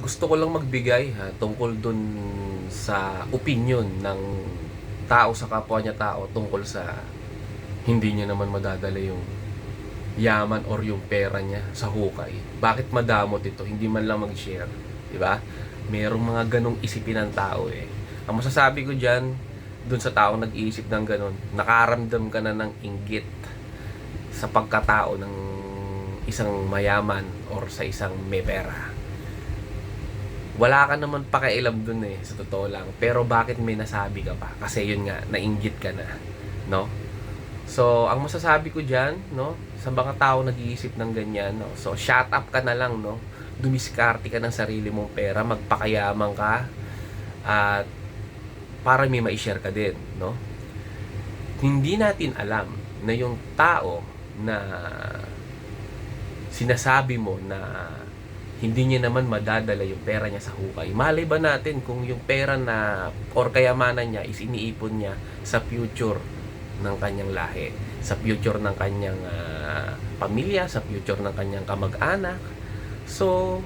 Gusto ko lang magbigay tungkol dun sa opinion ng tao sa kapwa niya tao tungkol sa hindi niya naman madadala yung yaman or yung pera niya sa hukay. Bakit madamot ito? Hindi man lang mag-share, 'di ba? Merong mga ganong isipin ng tao eh. Ang masasabi ko diyan, dun sa taong nag-iisip ng ganon, nakaramdam ka na ng inggit sa pagkatao ng isang mayaman or sa isang may pera. Wala ka naman pakialam dun eh, sa totoo lang. Pero bakit may nasabi ka pa? Kasi yun nga, nainggit ka na, no? So, ang masasabi ko diyan, no, sa mga tao nag-iisip ng ganyan, no. So, shut up ka na lang, no. Dumiskarte ka ng sarili mong pera, magpakayaman ka at para may ma-share ka din, no. Hindi natin alam na yung tao na sinasabi mo na hindi niya naman madadala yung pera niya sa hukay. Malay ba natin kung yung pera na or kayamanan niya is iniipon niya sa future ng kanyang lahi, sa future ng kanyang pamilya, sa future ng kanyang kamag-anak. So,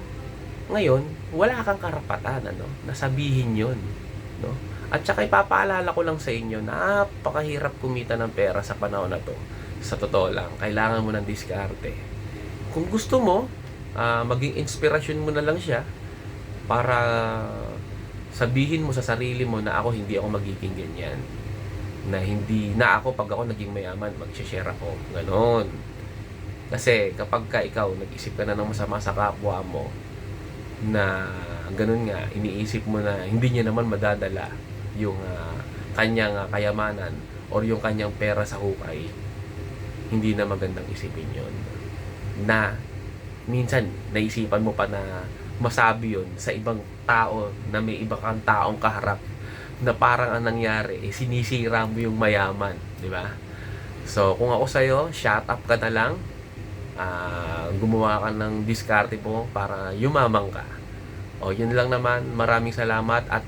ngayon, wala kang karapatan na sabihin yun, no? At saka ipapaalala ko lang sa inyo, napakahirap kumita ng pera sa panahon na to. Sa totoo lang, kailangan mo ng diskarte. Kung gusto mo, maging inspirasyon mo na lang siya para sabihin mo sa sarili mo na ako hindi ako magiging ganyan, na hindi na ako pag ako naging mayaman mag-share ako, ganon. Kasi kapag ka ikaw nag-isip ka na ng masama sa kapwa mo na ganon nga, iniisip mo na hindi niya naman madadala yung kanyang kayamanan or yung kanyang pera sa hukay, hindi na magandang isipin yon. Na minsan naisipan mo pa na masabi yon sa ibang tao na may iba kang taong kaharap na parang ang nangyari sinisira mo yung mayaman, di ba? So kung ako sa'yo, shut up ka na lang, gumawa ka ng diskarte mo para yumamang ka. O yun lang naman, maraming salamat at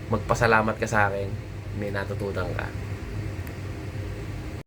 magpasalamat ka sa akin, may natutunan ka.